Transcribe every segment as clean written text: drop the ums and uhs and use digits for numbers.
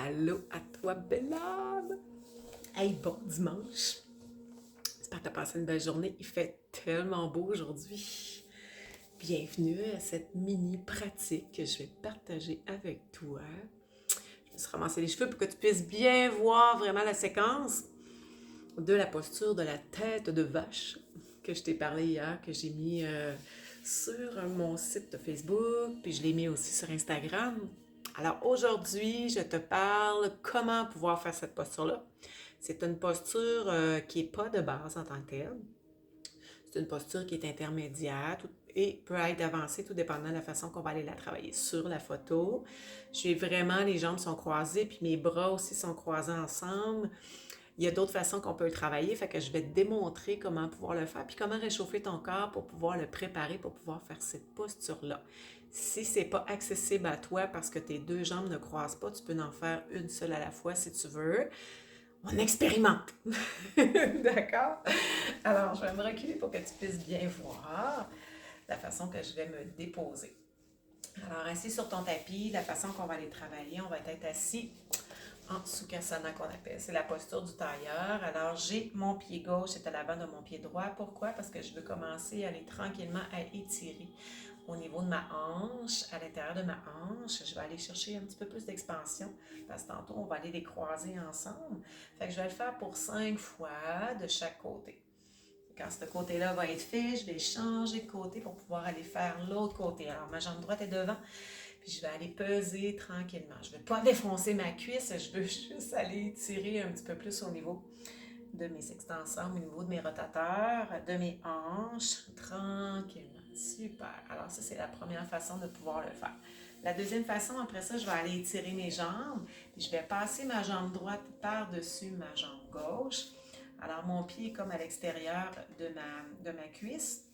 Allô à toi, belle âme! Hey, bon dimanche! J'espère que tu as passé une belle journée. Il fait tellement beau aujourd'hui. Bienvenue à cette mini pratique que je vais partager avec toi. Je me suis ramassé les cheveux pour que tu puisses bien voir vraiment la séquence de la posture de la tête de vache que je t'ai parlé hier, que j'ai mis sur mon site de Facebook, puis je l'ai mis aussi sur Instagram. Alors aujourd'hui, je te parle comment pouvoir faire cette posture-là. C'est une posture qui n'est pas de base en tant que telle. C'est une posture qui est intermédiaire et peut être avancée tout dépendant de la façon qu'on va aller la travailler. Sur la photo, j'ai vraiment, les jambes sont croisées, puis mes bras aussi sont croisés ensemble. Il y a d'autres façons qu'on peut le travailler, fait que je vais te démontrer comment pouvoir le faire, puis comment réchauffer ton corps pour pouvoir le préparer, pour pouvoir faire cette posture-là. Si c'est pas accessible à toi parce que tes deux jambes ne croisent pas, tu peux en faire une seule à la fois si tu veux. On expérimente! D'accord? Alors, je vais me reculer pour que tu puisses bien voir la façon que je vais me déposer. Alors, assis sur ton tapis, la façon qu'on va aller travailler, on va être assis en Sukhasana qu'on appelle. C'est la posture du tailleur. Alors, j'ai mon pied gauche est à l'avant de mon pied droit. Pourquoi? Parce que je veux commencer à aller tranquillement à étirer au niveau de ma hanche, à l'intérieur de ma hanche. Je vais aller chercher un petit peu plus d'expansion parce que tantôt, on va aller les croiser ensemble. Fait que je vais le faire pour 5 fois de chaque côté. Quand ce côté-là va être fait, je vais changer de côté pour pouvoir aller faire l'autre côté. Alors, ma jambe droite est devant. Puis je vais aller peser tranquillement. Je ne vais pas défoncer ma cuisse, je veux juste aller tirer un petit peu plus au niveau de mes extenseurs, au niveau de mes rotateurs, de mes hanches, tranquillement. Super. Alors ça, c'est la première façon de pouvoir le faire. La deuxième façon, après ça, je vais aller étirer mes jambes, puis je vais passer ma jambe droite par-dessus ma jambe gauche. Alors mon pied est comme à l'extérieur de ma cuisse.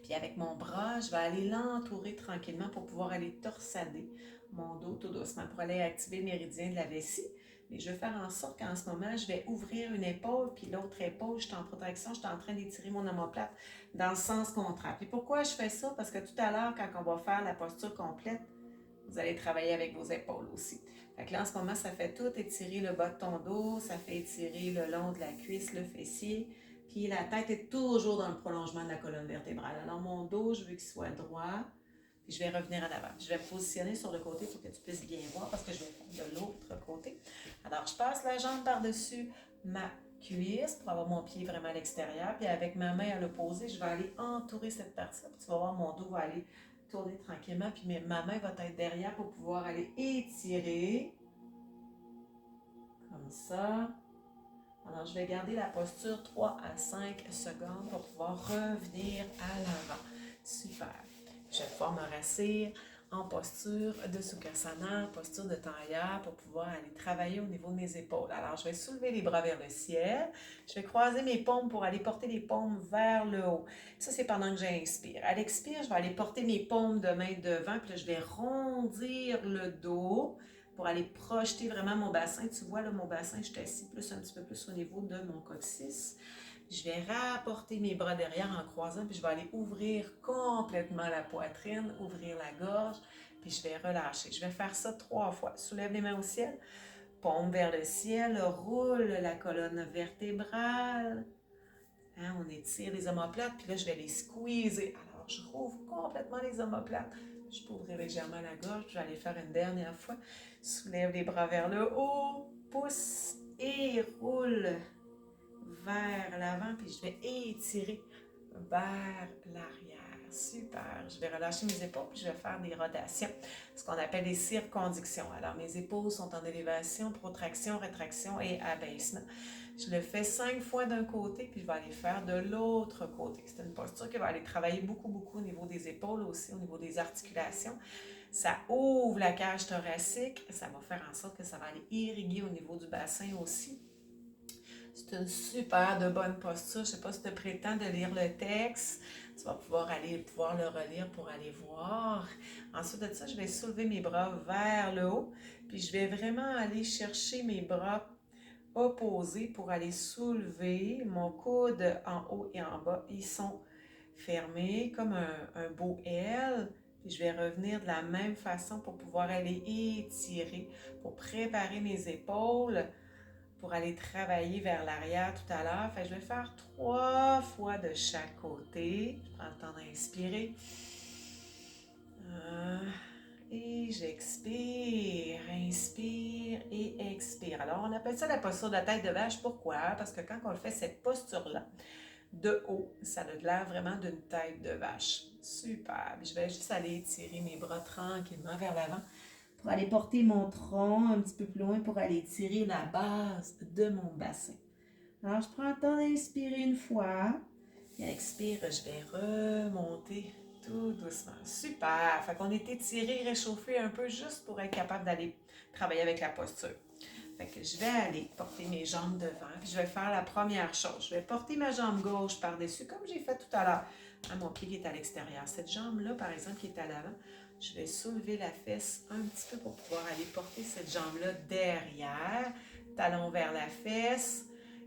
Puis avec mon bras, je vais aller l'entourer tranquillement pour pouvoir aller torsader mon dos tout doucement pour aller activer le méridien de la vessie. Mais je vais faire en sorte qu'en ce moment, je vais ouvrir une épaule, puis l'autre épaule, je suis en protection, je suis en train d'étirer mon omoplate dans le sens contraire. Puis pourquoi je fais ça? Parce que tout à l'heure, quand on va faire la posture complète, vous allez travailler avec vos épaules aussi. Fait que là, en ce moment, ça fait tout étirer le bas de ton dos, ça fait étirer le long de la cuisse, le fessier. Puis la tête est toujours dans le prolongement de la colonne vertébrale. Alors mon dos, je veux qu'il soit droit. Puis je vais revenir en avant. Je vais me positionner sur le côté pour que tu puisses bien voir parce que je vais faire de l'autre côté. Alors je passe la jambe par-dessus ma cuisse pour avoir mon pied vraiment à l'extérieur. Puis avec ma main à l'opposé, je vais aller entourer cette partie-là. Puis tu vas voir, mon dos va aller tourner tranquillement. Puis ma main va être derrière pour pouvoir aller étirer. Comme ça. Alors, je vais garder la posture 3 à 5 secondes pour pouvoir revenir à l'avant. Super. Je vais pouvoir me rasseoir en posture de Sukhasana, posture de tailleur pour pouvoir aller travailler au niveau de mes épaules. Alors, je vais soulever les bras vers le ciel. Je vais croiser mes paumes pour aller porter les paumes vers le haut. Ça, c'est pendant que j'inspire. À l'expire, je vais aller porter mes paumes de main devant, puis là, je vais rondir le dos pour aller projeter vraiment mon bassin. Tu vois, là, mon bassin, je suis assis un petit peu plus au niveau de mon coccyx. Je vais rapporter mes bras derrière en croisant, puis je vais aller ouvrir complètement la poitrine, ouvrir la gorge, puis je vais relâcher. Je vais faire ça 3 fois. Soulève les mains au ciel, paume vers le ciel, roule la colonne vertébrale. Hein, on étire les omoplates, puis là, je vais les squeezer. Alors, je rouvre complètement les omoplates. Je peux ouvrir légèrement la gorge, puis je vais aller faire une dernière fois. Soulève les bras vers le haut, pousse et roule vers l'avant, puis je vais étirer vers l'arrière. Super. Je vais relâcher mes épaules, puis je vais faire des rotations, ce qu'on appelle des circonductions. Alors, mes épaules sont en élévation, protraction, rétraction et abaissement. Je le fais 5 fois d'un côté, puis je vais aller faire de l'autre côté. C'est une posture qui va aller travailler beaucoup, beaucoup au niveau des épaules aussi, au niveau des articulations. Ça ouvre la cage thoracique, ça va faire en sorte que ça va aller irriguer au niveau du bassin aussi. C'est une super de bonne posture. Je ne sais pas si tu prétends de lire le texte. Tu vas pouvoir le relire pour aller voir. Ensuite de ça, je vais soulever mes bras vers le haut. Puis je vais vraiment aller chercher mes bras opposés pour aller soulever mon coude en haut et en bas. Ils sont fermés comme un beau L. Puis je vais revenir de la même façon pour pouvoir aller étirer, pour préparer mes épaules, pour aller travailler vers l'arrière tout à l'heure. Fait que je vais faire 3 fois de chaque côté. Je prends le temps d'inspirer. Et j'expire, inspire et expire. Alors, on appelle ça la posture de la tête de vache. Pourquoi? Parce que quand on fait cette posture-là, de haut, ça a l'air vraiment d'une tête de vache. Super. Je vais juste aller étirer mes bras tranquillement vers l'avant pour aller porter mon tronc un petit peu plus loin pour aller tirer la base de mon bassin. Alors, je prends le temps d'inspirer une fois. Et expire, je vais remonter tout doucement. Super! Fait qu'on est étiré, réchauffé un peu juste pour être capable d'aller travailler avec la posture. Fait que je vais aller porter mes jambes devant. Puis je vais faire la première chose. Je vais porter ma jambe gauche par-dessus, comme j'ai fait tout à l'heure. Mon pied qui est à l'extérieur. Cette jambe-là, par exemple, qui est à l'avant, je vais soulever la fesse un petit peu pour pouvoir aller porter cette jambe-là derrière. Talon vers la fesse.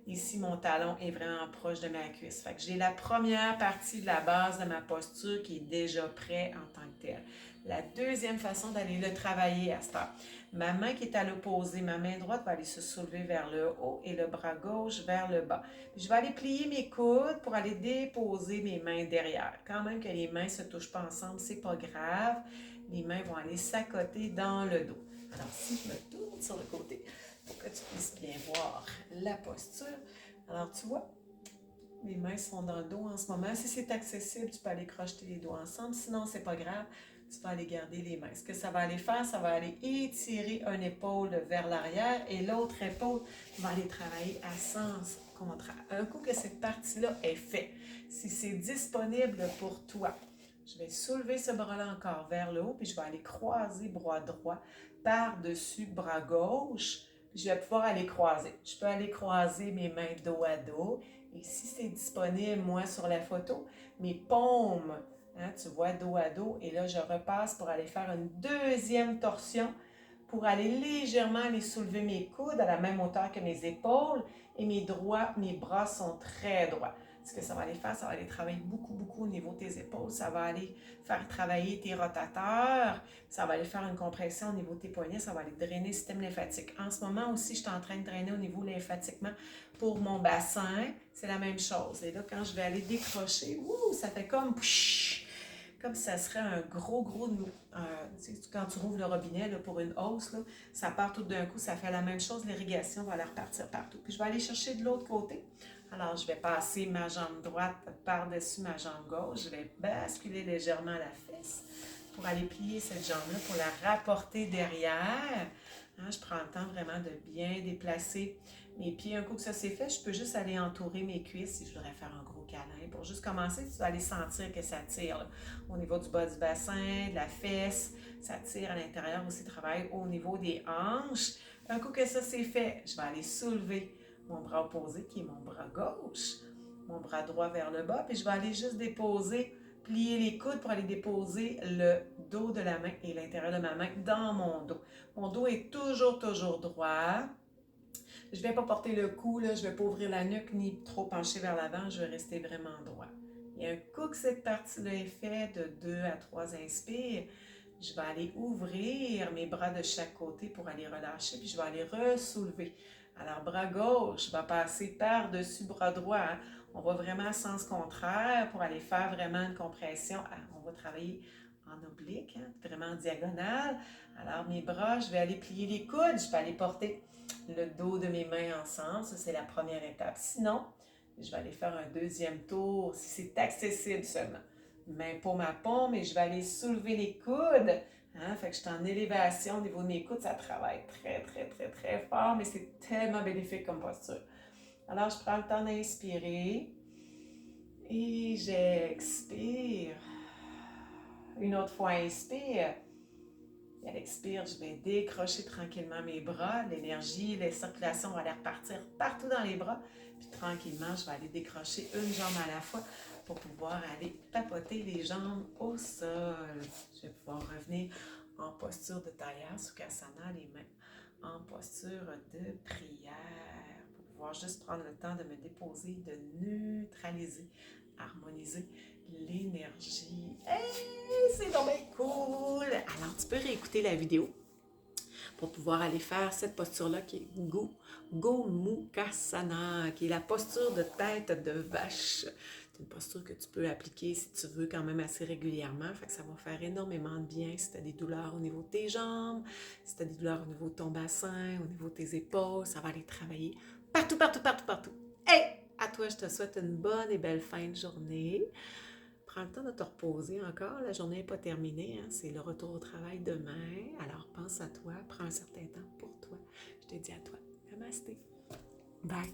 Ici, mon talon est vraiment proche de ma cuisse. Fait que j'ai la première partie de la base de ma posture qui est déjà prête en tant que telle. La deuxième façon d'aller le travailler à cette heure. Ma main qui est à l'opposé, ma main droite va aller se soulever vers le haut et le bras gauche vers le bas. Puis je vais aller plier mes coudes pour aller déposer mes mains derrière. Quand même que les mains ne se touchent pas ensemble, c'est pas grave. Les mains vont aller s'accoter dans le dos. Alors si je me tourne sur le côté pour que tu puisses bien voir la posture. Alors tu vois, mes mains sont dans le dos en ce moment. Si c'est accessible, tu peux aller crocheter les doigts ensemble. Sinon, c'est pas grave. Tu vas aller garder les mains. Ce que ça va aller faire, ça va aller étirer une épaule vers l'arrière et l'autre épaule va aller travailler à sens contraire. Un coup que cette partie-là est faite, si c'est disponible pour toi, je vais soulever ce bras-là encore vers le haut, puis je vais aller croiser bras droit par-dessus bras gauche. Puis je vais pouvoir aller croiser. Je peux aller croiser mes mains dos à dos. Et si c'est disponible, moi, sur la photo, mes paumes, hein, tu vois, dos à dos. Et là, je repasse pour aller faire une deuxième torsion pour aller légèrement aller soulever mes coudes à la même hauteur que mes épaules. Et mes bras sont très droits. Ce que ça va aller faire, ça va aller travailler beaucoup au niveau de tes épaules. Ça va aller faire travailler tes rotateurs. Ça va aller faire une compression au niveau de tes poignets. Ça va aller drainer le système lymphatique. En ce moment aussi, je suis en train de drainer au niveau lymphatiquement pour mon bassin. C'est la même chose. Et là, quand je vais aller décrocher, ça fait comme si ça serait un gros, quand tu rouvres le robinet là, pour une hausse, là, ça part tout d'un coup, ça fait la même chose, l'irrigation va aller repartir partout. Puis je vais aller chercher de l'autre côté. Alors, je vais passer ma jambe droite par-dessus ma jambe gauche. Je vais basculer légèrement la fesse pour aller plier cette jambe-là, pour la rapporter derrière. Hein, je prends le temps vraiment de bien déplacer mes pieds. Un coup que ça c'est fait, je peux juste aller entourer mes cuisses si je voudrais faire un gros câlin. Pour juste commencer, tu vas aller sentir que ça tire là, au niveau du bas du bassin, de la fesse. Ça tire à l'intérieur aussi, travaille au niveau des hanches. Un coup que ça c'est fait, je vais aller soulever mon bras opposé qui est mon bras gauche, mon bras droit vers le bas, puis je vais aller juste déposer, plier les coudes pour aller déposer le dos de la main et l'intérieur de ma main dans mon dos. Mon dos est toujours droit. Je ne vais pas porter le cou, là, je ne vais pas ouvrir la nuque ni trop pencher vers l'avant, je vais rester vraiment droit. Et un coup que cette partie-là est faite, de 2 à 3 inspires, je vais aller ouvrir mes bras de chaque côté pour aller relâcher, puis je vais aller ressoulever. Alors, bras gauche va passer par-dessus bras droit. Hein? On va vraiment à sens contraire pour aller faire vraiment une compression. On va travailler en oblique, hein? Vraiment en diagonale. Alors, mes bras, je vais aller plier les coudes, je vais aller porter le dos de mes mains ensemble. Ça, c'est la première étape. Sinon, je vais aller faire un deuxième tour, si c'est accessible seulement. Main paume à paume, et je vais aller soulever les coudes. Hein? Fait que je suis en élévation au niveau de mes coudes. Ça travaille très fort, mais c'est tellement bénéfique comme posture. Alors, je prends le temps d'inspirer. Et j'expire. Une autre fois, inspire. Et à l'expire, je vais décrocher tranquillement mes bras. L'énergie, la circulation va aller repartir partout dans les bras. Puis tranquillement, je vais aller décrocher une jambe à la fois pour pouvoir aller tapoter les jambes au sol. Je vais pouvoir revenir en posture de tailleur, Sukhasana, les mains en posture de prière. Pour pouvoir juste prendre le temps de me déposer, de neutraliser harmoniser l'énergie. Hey, c'est donc bien cool! Alors, tu peux réécouter la vidéo pour pouvoir aller faire cette posture-là qui est Gomukhasana, qui est la posture de tête de vache. C'est une posture que tu peux appliquer si tu veux quand même assez régulièrement. Fait que ça va faire énormément de bien si tu as des douleurs au niveau de tes jambes, si tu as des douleurs au niveau de ton bassin, au niveau de tes épaules. Ça va aller travailler partout, partout, partout, partout. Hey! À toi, je te souhaite une bonne et belle fin de journée. Prends le temps de te reposer encore. La journée n'est pas terminée. Hein? C'est le retour au travail demain. Alors, pense à toi. Prends un certain temps pour toi. Je te dis à toi. Namasté. Bye.